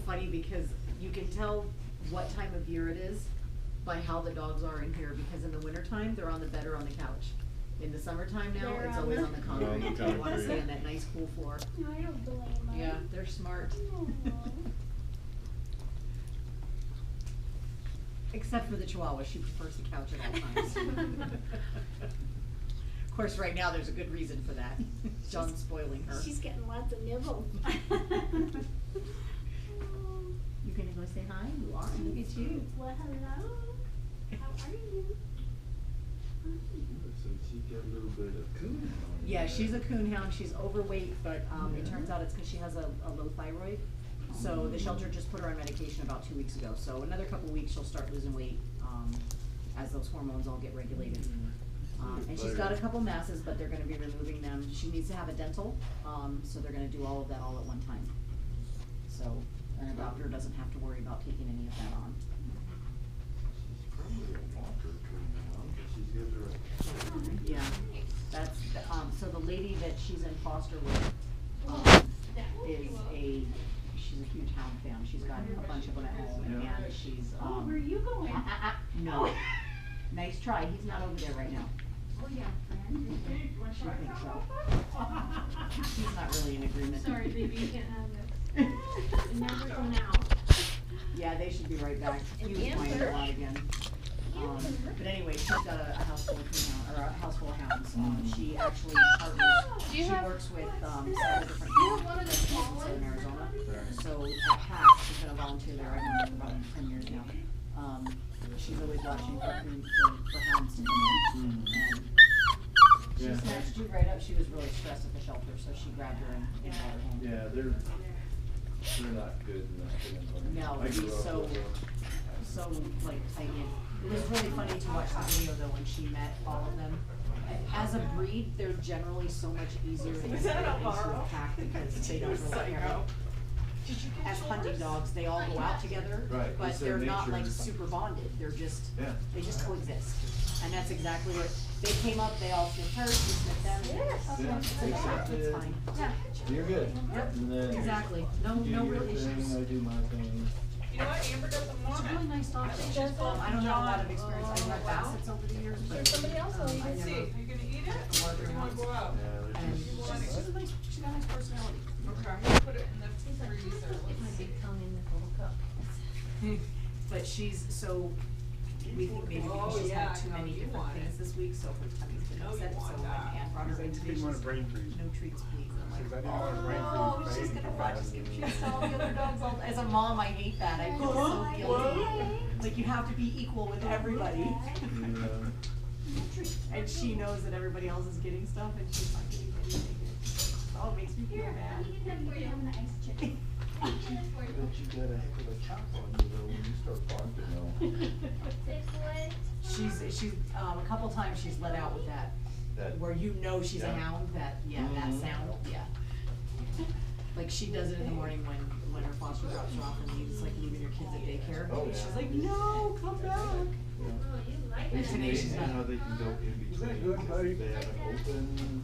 funny because you can tell what time of year it is by how the dogs are in here, because in the wintertime, they're on the bed or on the couch. In the summertime now, They're it's on always the- on the concrete. They wanna stay on that nice cool floor. I don't blame them. Yeah, they're smart. Aw. Except for the Chihuahua, she prefers the couch at all times. Of course, right now, there's a good reason for that. John's spoiling her. She's getting lots of nibbles. You gonna go say hi? You are, look at you. Well, hello. How are you? So she got a little bit of coon. Yeah, she's a coon hound, she's overweight, but, it turns out it's cause she has a low thyroid. So the shelter just put her on medication about 2 weeks ago, so another couple weeks she'll start losing weight, as those hormones all get regulated. And she's got a couple masses, but they're gonna be removing them. She needs to have a dental, so they're gonna do all of that all at one time. So, and a doctor doesn't have to worry about taking any of that on. She's probably a walker coon now, but she's got her. Yeah, that's, so the lady that she's in foster with, she's a huge hound fan. She's got a bunch of them at home, Yeah. and she's, Oh, where are you going? no. Nice try, he's not over there right now. Oh, yeah, friend. She thinks so. He's not really in agreement. Sorry, baby, you can't have this. The numbers are now. Yeah, they should be right back. He was And whining a answer. lot again. But anyway, she's got a house full of coon or a house full of hounds. She actually partners, Do you she have- works with, several different you have one of the small hounds in ones? Arizona. Right. So at PACC, she's been a volunteer there, I've known her for about 10 years now. She's always watching for hounds to come in. And she Yeah. snatched you right up. She was really stressed at the shelter, so she grabbed her and brought her home. Yeah, they're not good in that. No, I grew he's up so, with them. so like, it was really funny to watch the video though when she met all of them. As a breed, they're generally so much easier to get into a pack because they don't really care. As hunting dogs, they all go out together, Right, but it's their they're not like nature. super bonded, they're just, Yeah. they just coexist. And that's exactly what, they came up, they all sniffed her, she sniffed them. Yes. Yeah, It's fine, it's fine. Yeah. You're good. Yep, And then exactly, no, you do no your real thing, issues. I do my thing. You know what, Amber doesn't She's want a it. really nice dog. She does that? I don't have a lot of experience, I've had Wow. bassets over the years, but. There's somebody else will eat I it. Let's see, never- are you gonna eat it, Work or do you wanna go out? Yeah, And they're she's just. a nice, she's got a nice personality. Okay, I'm gonna put it in the freezer, Get my let's see. big tongue in this little cup. But she's, so, we think maybe because Oh, she's yeah, had too I know many you different want things it. this week, so her tummy's been know you upset, so want when that. Ann brought her in today, Didn't want she's, a brain freeze. no treats please, and I'm Says, I like, didn't want a brain oh, freeze. she's Baby, gonna watch us give treats to all the other dogs all, as a Oh, mom, I hate that, I feel so guilty. Like, you have to be equal with everybody. Yeah. And she knows that everybody else is getting stuff and she's not getting anything. Oh, it makes me feel bad. But you got a heck of a chop on you though when you start barking though. She's, a couple times she's let out with that, That- where you know she's a Yeah. hound, that, that Mhm. sound, yeah. Like, she does it in the morning when her foster drops her off and leaves, like leaving your kids at daycare. Oh, yeah. She's like, no, come back. It's Today she's amazing not- how they can go in Is that between, good, buddy? because they have an open, and then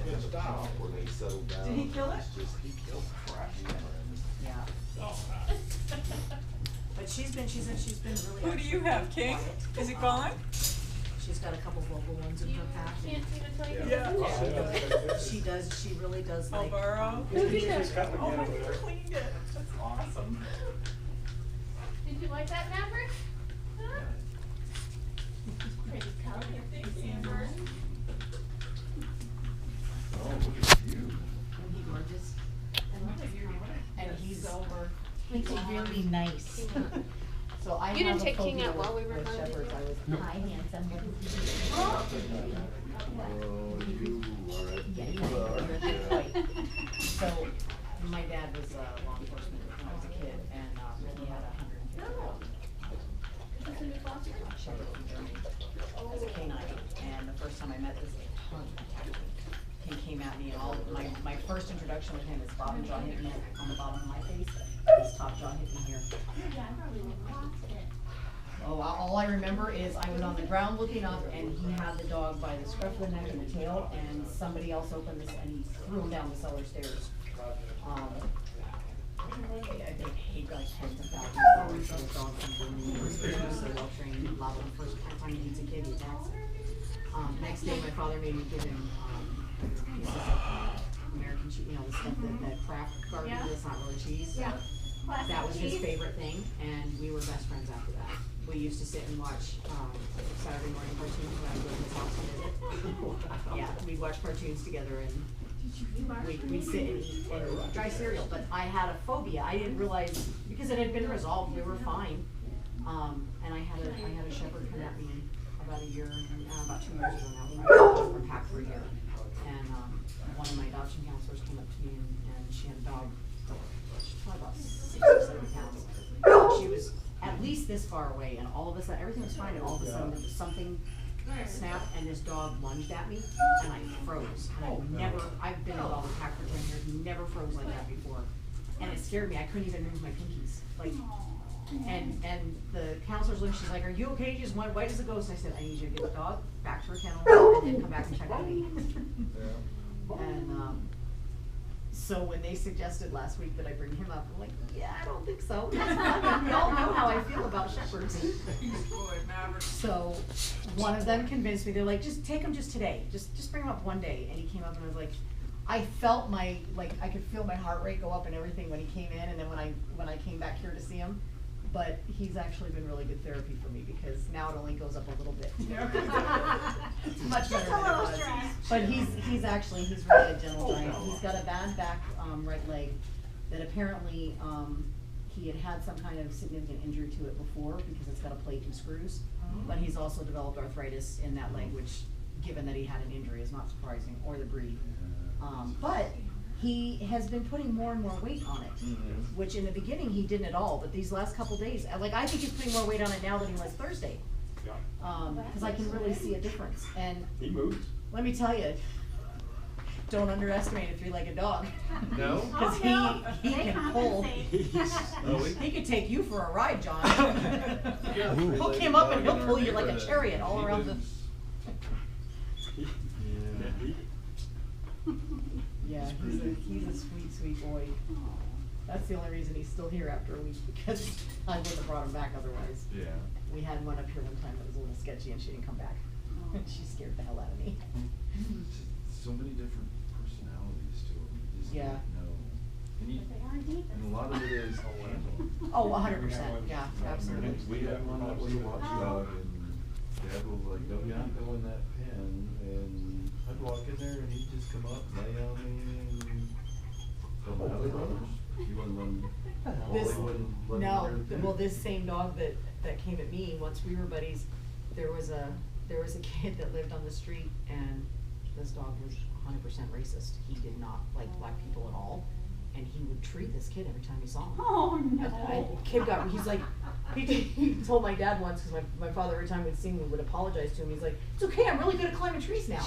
they have a top where they settle down. Did he kill it? It's just, he killed crap out of him. Yeah. But she's been really. Who do you have, King? quiet. Is it gone? She's got a couple vocal ones in her pack. and Yeah. She does, she really does like. Alvaro? Who did that? Cut Oh, again I over there. cleaned it, that's awesome. Did you like that, Maverick? Huh? Pretty color. Thanks, Amber. Oh, look at you. Isn't he gorgeous? And he's over, he's really nice. So I You didn't have a take King phobia out while we were with gone, did shepherds. you? I was, No. hi handsome. Oh, you are a Yeah, diva, aren't yeah. you? So, my dad was law enforcement when I was a kid, and he had 150 shepherd from Germany as a canine. And the first time I met this pug attacked me. He came at me, and my first introduction with him is bottom jaw hit me on the bottom of my face. His top jaw hit me here. Oh, all I remember is I was on the ground looking up, and he had the dog by the scruff of the neck and the tail, and somebody else opened this, and he threw him down the cellar stairs. I think he got tens of thousands of dollars for his dog from grooming. He was so well trained. Lava the first time he meets a kid, he attacks him. Next day, my father made me give him pieces of American cheese, you know, the stuff that craft garbage that's not really cheese. Yeah. That was his favorite thing, and we were best friends after that. We used to sit and watch Saturday morning cartoons when I would go to his house to visit. Yeah, we'd watch cartoons together, and we'd sit and eat and dry cereal. But I had a phobia. I didn't realize, because it had been resolved, we were fine. And I had a shepherd come at me about 2 years ago now. I was from PACC for a year, and one of my adoption counselors came up to me, and she had a dog, probably about 60 or 70 pounds. She was at least this far away, and all of a sudden, everything was fine, and all of a sudden, there was something snapped, and this dog lunged at me, and I froze. And I've been involved with PACC for 10 years, never froze like that before. And it scared me. I couldn't even move my pinkies. Like, and the counselor's looked, she's like, "Are you okay? You just went white as a ghost." And I said, "I need you to get the dog back to her kennel and then come back and check on me." And so when they suggested last week that I bring him up, I'm like, "Yeah, I don't think so." That's fine. We all know how I feel about shepherds. So one of them convinced me. They're like, "Just take him just today. Just bring him up one day." And he came up, and I was like, I felt I could feel my heart rate go up and everything when he came in, and then when I came back here to see him. But he's actually been really good therapy for me, because now it only goes up a little bit. It's much better than it was. But he's really a gentle giant. He's got a bad back right leg that apparently he had some kind of significant injury to it before, because it's got a plate and screws. But he's also developed arthritis in that leg, which, given that he had an injury, is not surprising, or the breed. But he has been putting more and more weight on it, which in the beginning he didn't at all, but these last couple days, I think he's putting more weight on it now than he was Thursday. Because I can really see a difference. And He moves. let me tell you, don't underestimate a three-legged dog. No? Because he can pull. He could take you for a ride, John. Hook him up and he'll pull you like a chariot all around the... Yeah, he's a sweet, sweet boy. That's the only reason he's still here after a week, because I wouldn't have brought him back otherwise. Yeah. We had one up here one time that was a little sketchy, and she didn't come back. She scared the hell out of me. So many different personalities to them. You just Yeah. don't know. And a lot of it is handling. Oh, 100%, yeah, absolutely. We had one that was a watchdog, and Dad was like, "No, you don't go in that pen." And I'd walk in there, and he'd just come up, lay on me, and don't know how they run. He wouldn't let him. Well, this same dog that came at me, once we were buddies, there was a kid that lived on the street, and this dog was 100% racist. He did not like black people at all, and he would treat this kid every time he saw him. Oh no. He told my dad once, because my father, every time we'd see him, would apologize to him. He's like, "It's okay, I'm really good at climbing trees now."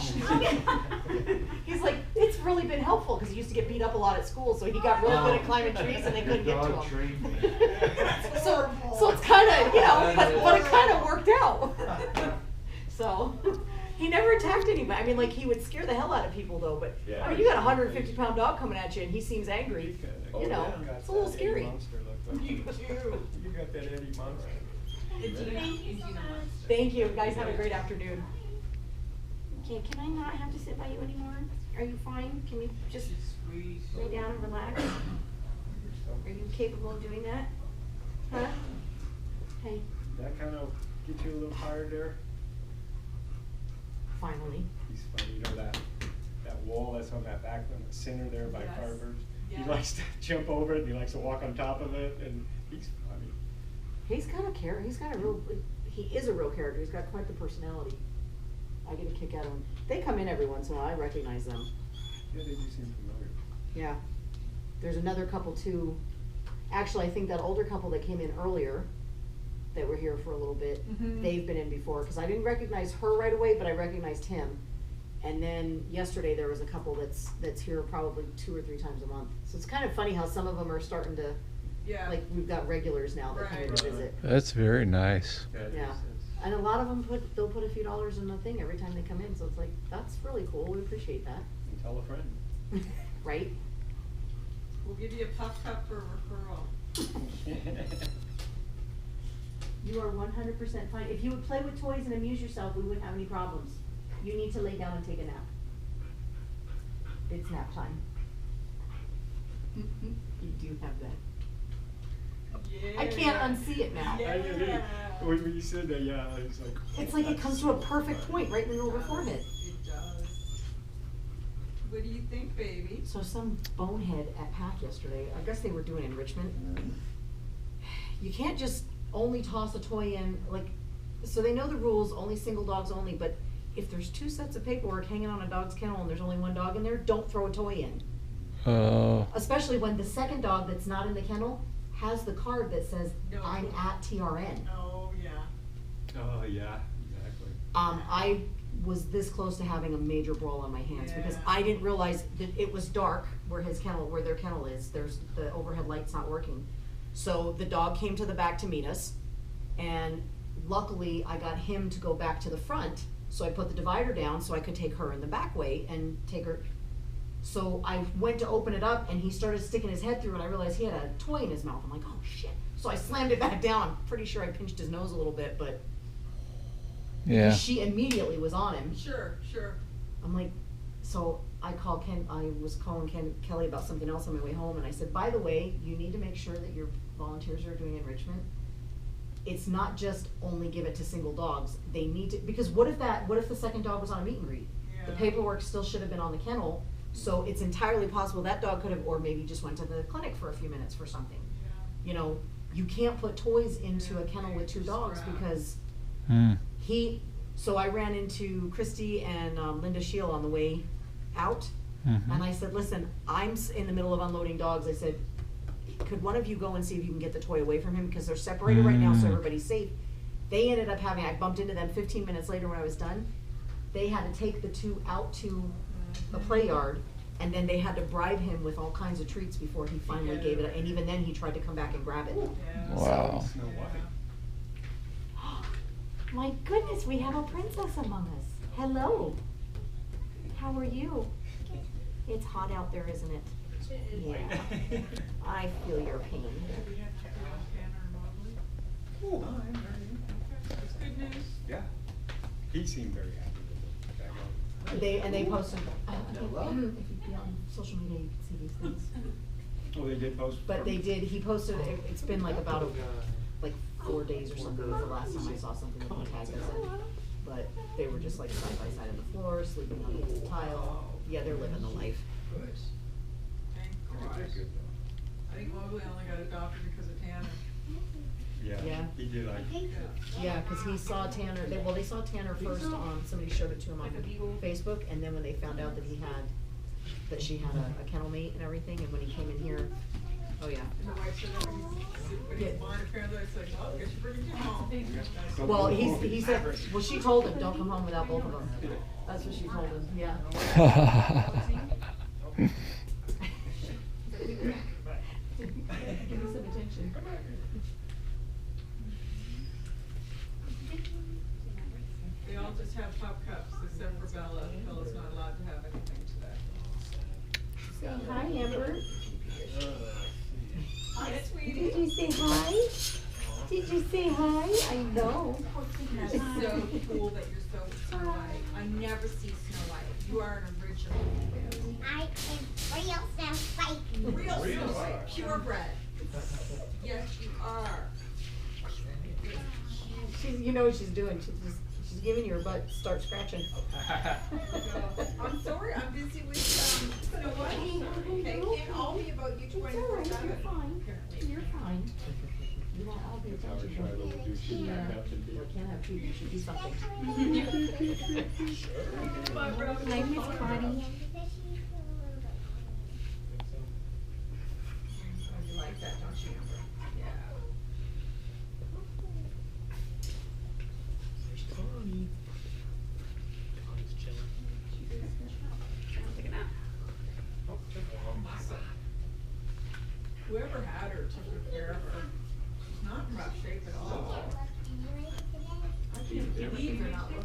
He's like, "It's really been helpful," because he used to get beat up a lot at school, so he got really good at climbing trees, and they couldn't get to Dog him. trained me. So it's kind of, but it kind of worked out. So he never attacked anybody. I mean, like, he would scare the hell out of people, though. But Yeah. I mean, you got a 150-pound dog coming at you, and he seems angry. Oh, You know, yeah. it's a little scary. You got that Eddie monster. Thank you so much. Thank you, guys. Have a great afternoon. Okay, can I not have to sit by you anymore? Are you fine? Can you just lay down and relax? Are you capable of doing that? Huh? Hey, That kind of get you a little tired there? Finally. He's funny, you know that wall that's on that back in the center there by Yes. Carver's? Yes. He likes to jump over it, and he likes to walk on top of it, and he's funny. He's got he is a real character. He's got quite the personality. I get a kick out of him. They come in every once in a while. I recognize them. Yeah, they do seem familiar. Yeah. There's another couple too. Actually, I think that older couple that came in earlier, that were here for a little bit, they've been in before, because I didn't recognize her right away, but I recognized him. And then yesterday there was a couple that's here probably 2 or 3 times a month. So it's kind of funny how some of them are starting to, like, we've got regulars now that come in to visit. That's very nice. Yeah. And a lot of them they'll put a few dollars in the thing every time they come in, so it's like, that's really cool. We appreciate that. And tell a friend. Right? We'll give you a puff cup for referral. You are 100% fine. If you would play with toys and amuse yourself, we wouldn't have any problems. You need to lay down and take a nap. It's nap time. You do have that. Yeah. I can't unsee it now. Yeah. When you said that, yeah, it's like. It's like it comes to a perfect point right in the middle of her forehead. It does. What do you think, baby? So some bonehead at PACC yesterday, I guess they were doing enrichment. You can't just only toss a toy in, like, so they know the rules, only single dogs only, but if there's 2 sets of paperwork hanging on a dog's kennel and there's only 1 dog in there, don't throw a toy in. Especially when the second dog that's not in the kennel has the card that says, No. I'm at TRN. Oh, yeah. Oh, yeah, exactly. I was this close to having a major brawl on my hands because Yeah. I didn't realize that it was dark where their kennel is. There's, the overhead light's not working. So the dog came to the back to meet us, and luckily I got him to go back to the front, so I put the divider down so I could take her in the back way and take her. So I went to open it up and he started sticking his head through and I realized he had a toy in his mouth. I'm like, oh shit. So I slammed it back down. I'm pretty sure I pinched his nose a little bit, but Yeah. she immediately was on him. Sure, sure. I'm like, so I was calling Kelly about something else on my way home, and I said, by the way, you need to make sure that your volunteers are doing enrichment. It's not just only give it to single dogs. They need to, because what if the second dog was on a meet and greet? The Yeah. paperwork still should have been on the kennel, so it's entirely possible that dog could have, or maybe just went to the clinic for a few minutes for something. Yeah. You know, you can't put toys into a kennel with 2 dogs Strap. because Hmm. so I ran into Christy and Linda Shield on the way out, Mhm. and I said, listen, I'm in the middle of unloading dogs. I said, could one of you go and see if you can get the toy away from him, because they're separated right now so Mm. everybody's safe. They ended up I bumped into them 15 minutes later when I was done. They had to take the 2 out to the play yard, and then they had to bribe him with all kinds of treats before he finally gave it up, and even then he tried to come back and grab it. Yeah. Wow. Snow White. My goodness, we have a princess among us. Hello. How are you? It's hot out there, isn't it? Yeah. I feel your pain. Do we have to go on Tanner and Mobley? Cool. Oh, I'm ready. Okay, that's good news. Yeah. He seemed very happy with it. That one. They posted, if you'd be on social media, you can see these things. Oh, they did post? But they did, he posted, it's been like about, like 4 days or something was the last time I saw something that he tagged us in. But they were just like side by side on the floor, sleeping on the tile. Yeah, they're living the life. Thank God. They're good though. I think Mobley only got adopted because of Tanner. Yeah. Yeah, he did like. Yeah, cause he saw Tanner, they saw Tanner first on, somebody showed it to him on Facebook, and then when they found out that she had a kennel mate and everything, and when he came in here, oh yeah. And the wife said that when he's born, apparently I said, well, I guess you're bringing him home. Well, he said, well, she told him, don't come home without both of them. That's what she told him, yeah. Give me some attention. They all just have pop cups, except for Bella. Bella's not allowed to have anything today. Say hi, Amber. Hi, sweetie. Did you say hi? Did you say hi? I know. It's so cool that you're so Snow White. I never see Snow White. You are an original. I am real Snow White. Real Snow White, purebred. Yes, you are. You know what she's doing, she's giving you her butt, start scratching. I'm sorry, I'm busy with, Snow White. Okay, can't all be about you 24/7. It's all right, you're fine. You're fine. You want all the That's how we try to attention. reduce the Yeah. back up and be. Well, can't have food, you should do something. Hi, Miss Connie. You like that, don't you, Amber? Yeah. Whoever had her took good care of her. She's not in rough shape at all. I can't believe you're not looking.